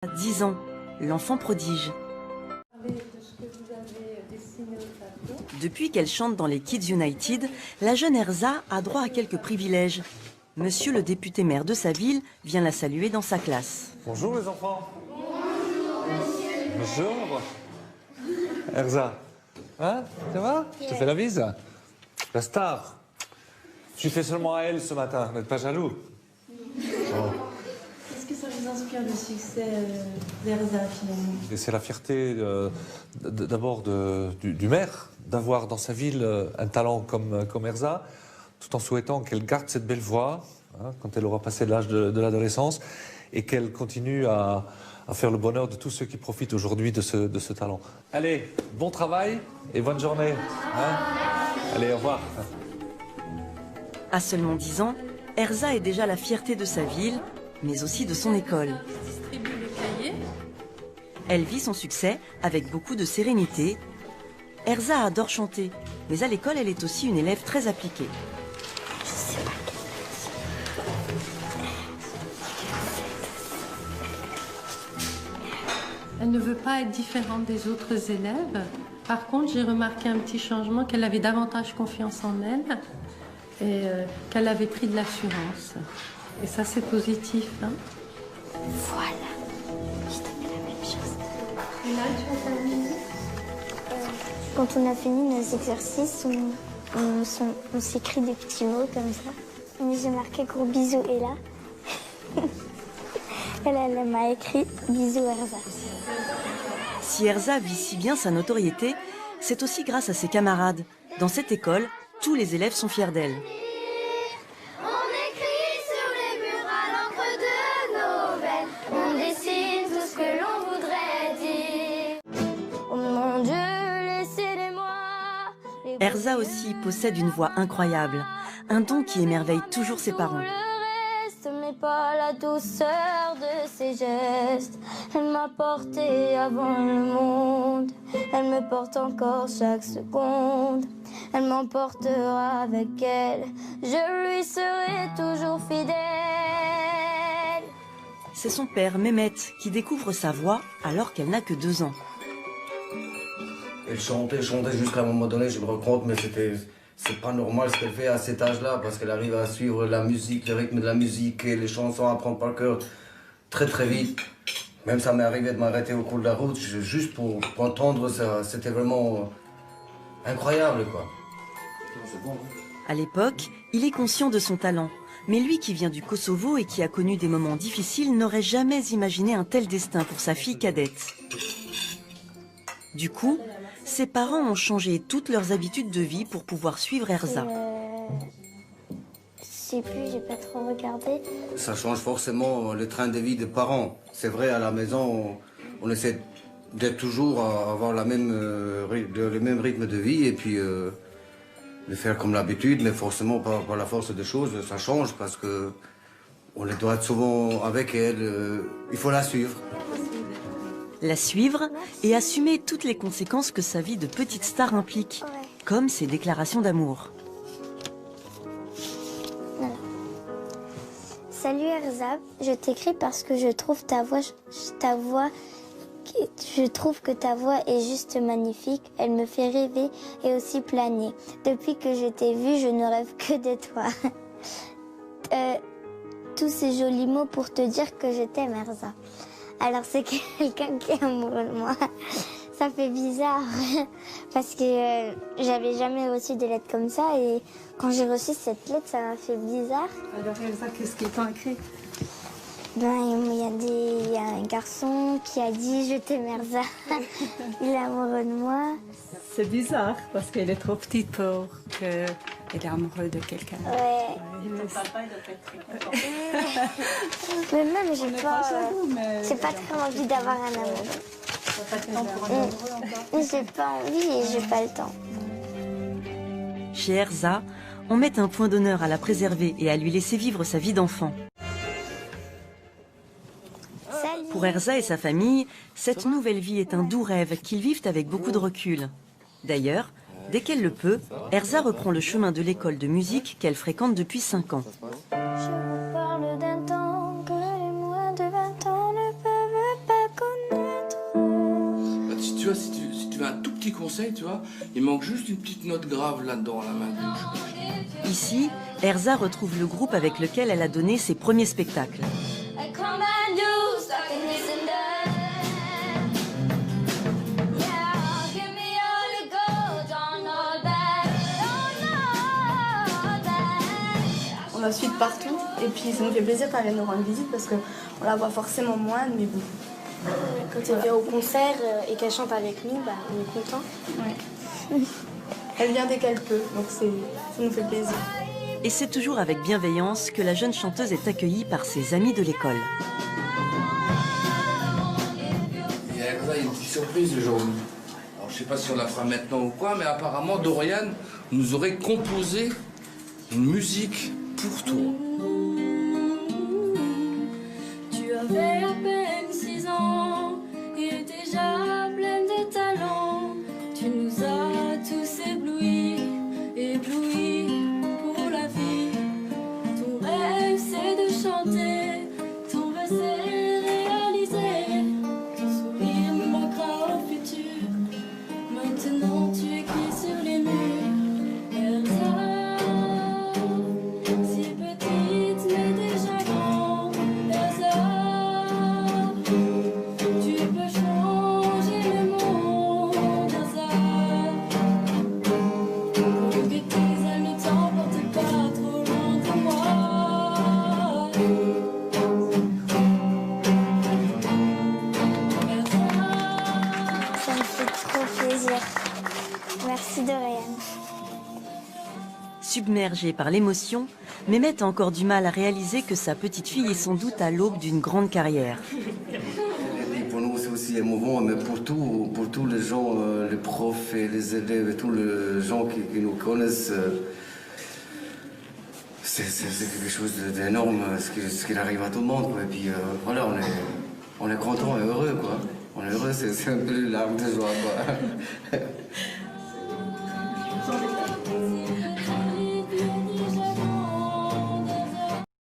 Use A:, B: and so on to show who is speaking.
A: À 10 ans, l'enfant prodige. Depuis qu'elle chante dans les Kids United, la jeune Erza a droit à quelques privilèges. Monsieur le député maire de sa ville vient la saluer dans sa classe.
B: Bonjour les enfants. Bonjour monsieur. Bonjour. Erza, hein, ça va? Je te fais la bise. La star. Tu fais seulement à elle ce matin, n'êtes pas jaloux?
C: Est-ce que ça vous inspire le succès d'Erza finalement?
B: Et c'est la fierté d'abord du maire d'avoir dans sa ville un talent comme Erza, tout en souhaitant qu'elle garde cette belle voix hein, quand elle aura passé l'âge de l'adolescence et qu'elle continue à faire le bonheur de tous ceux qui profitent aujourd'hui de ce talent. Allez, bon travail et bonne journée. Hein. Allez, au revoir.
A: À seulement 10 ans, Erza est déjà la fierté de sa ville, mais aussi de son école.
C: Distribue les cahiers.
A: Elle vit son succès avec beaucoup de sérénité. Erza adore chanter, mais à l'école, elle est aussi une élève très appliquée.
C: Elle ne veut pas être différente des autres élèves. Par contre, j'ai remarqué un petit changement, qu'elle avait davantage confiance en elle et qu'elle avait pris de l'assurance. Et ça, c'est positif. Hein.
D: Voilà, je te fais la même chose.
C: Et là, tu vas terminer.
D: Quand on a fini nos exercices, on s'écrit des petits mots comme ça. Mais j'ai marqué gros bisous et là, elle m'a écrit bisous Erza.
A: Si Erza vit si bien sa notoriété, c'est aussi grâce à ses camarades. Dans cette école, tous les élèves sont fiers d'elle.
D: On écrit sur les murs à l'encre de Noël. On dessine tout ce que l'on voudrait dire. Oh mon Dieu, laissez-les-moi.
A: Erza aussi possède une voix incroyable, un don qui émerveille toujours ses parents.
D: Le reste, mais pas la douceur de ses gestes. Elle m'a porté avant le monde. Elle me porte encore chaque seconde. Elle m'emportera avec elle. Je lui serai toujours fidèle.
A: C'est son père, Mehmet, qui découvre sa voix alors qu'elle n'a que 2 ans.
E: Elle chantait jusqu'à un moment donné, je me rends compte, mais c'est pas normal ce qu'elle fait à cet âge-là, parce qu'elle arrive à suivre la musique, le rythme de la musique et les chansons à prendre par cœur très très vite. Même ça m'est arrivé de m'arrêter au cours de la route, juste pour entendre ça, c'était vraiment incroyable quoi.
A: À l'époque, il est conscient de son talent. Mais lui qui vient du Kosovo et qui a connu des moments difficiles n'aurait jamais imaginé un tel destin pour sa fille cadette. Du coup, ses parents ont changé toutes leurs habitudes de vie pour pouvoir suivre Erza.
D: Je sais plus, j'ai pas trop regardé.
E: Ça change forcément le train de vie des parents. C'est vrai, à la maison, on essaie d'être toujours à avoir le même rythme de vie et puis de faire comme l'habitude, mais forcément par la force des choses, ça change parce que on doit être souvent avec elle, il faut la suivre.
A: La suivre et assumer toutes les conséquences que sa vie de petite star implique, comme ses déclarations d'amour.
D: Voilà. Salut Erza, je t'écris parce que je trouve que ta voix est juste magnifique. Elle me fait rêver et aussi planer. Depuis que je t'ai vue, je ne rêve que de toi. Tous ces jolis mots pour te dire que je t'aime, Erza. Alors c'est quelqu'un qui est amoureux de moi. Ça fait bizarre parce que j'avais jamais reçu des lettres comme ça et quand j'ai reçu cette lettre, ça m'a fait bizarre.
C: Alors Erza, qu'est-ce qu'ils t'ont écrit?
D: Il y a un garçon qui a dit « Je t'aime Erza ». Il est amoureux de moi.
F: C'est bizarre parce qu'elle est trop petite pour qu'elle est amoureuse de quelqu'un.
D: Ouais. Mais même, j'ai pas très envie d'avoir un amoureux. J'ai pas envie et j'ai pas le temps.
A: Chez Erza, on met un point d'honneur à la préserver et à lui laisser vivre sa vie d'enfant. Pour Erza et sa famille, cette nouvelle vie est un doux rêve qu'ils vivent avec beaucoup de recul. D'ailleurs, dès qu'elle le peut, Erza reprend le chemin de l'école de musique qu'elle fréquente depuis 5 ans.
D: Je vous parle d'un temps que les moins de 20 ans ne peuvent pas
G: tu vois, si tu veux un tout petit conseil, tu vois, il manque juste une petite note grave là-dedans, la main gauche.
A: Ici, Erza retrouve le groupe avec lequel elle a donné ses premiers spectacles.
H: On la suit de partout et puis ça nous fait plaisir quand elle vient nous rendre visite parce qu'on la voit forcément moins, mais bon.
I: Quand elle vient au concert et qu'elle chante avec nous, bah, on est content.
H: Ouais. Elle vient dès qu'elle peut, donc ça nous fait plaisir.
A: Et c'est toujours avec bienveillance que la jeune chanteuse est accueillie par ses amis de l'école.
G: Il y a une petite surprise aujourd'hui. Alors je sais pas si on la fera maintenant ou quoi, mais apparemment Dorian nous aurait composé une musique pour toi.
D: Tu avais à peine 6 ans et déjà pleine de talent. Tu nous as tous éblouis pour la vie. Ton rêve c'est de chanter, ton rêve c'est réaliser. Ton sourire nous manquera au futur. Maintenant tu écris sur les murs.
I: Merci Dorian.
A: Submergée par l'émotion, Mehmet a encore du mal à réaliser que sa petite fille est sans doute à l'aube d'une grande carrière.
E: Pour nous, c'est aussi émouvant, mais pour tous les gens, les profs et les élèves et tous les gens qui nous connaissent, c'est quelque chose d'énorme, ce qui arrive à tout le monde, quoi. Et puis voilà, on est content et heureux, quoi. On est heureux, c'est un peu les larmes de joie, quoi.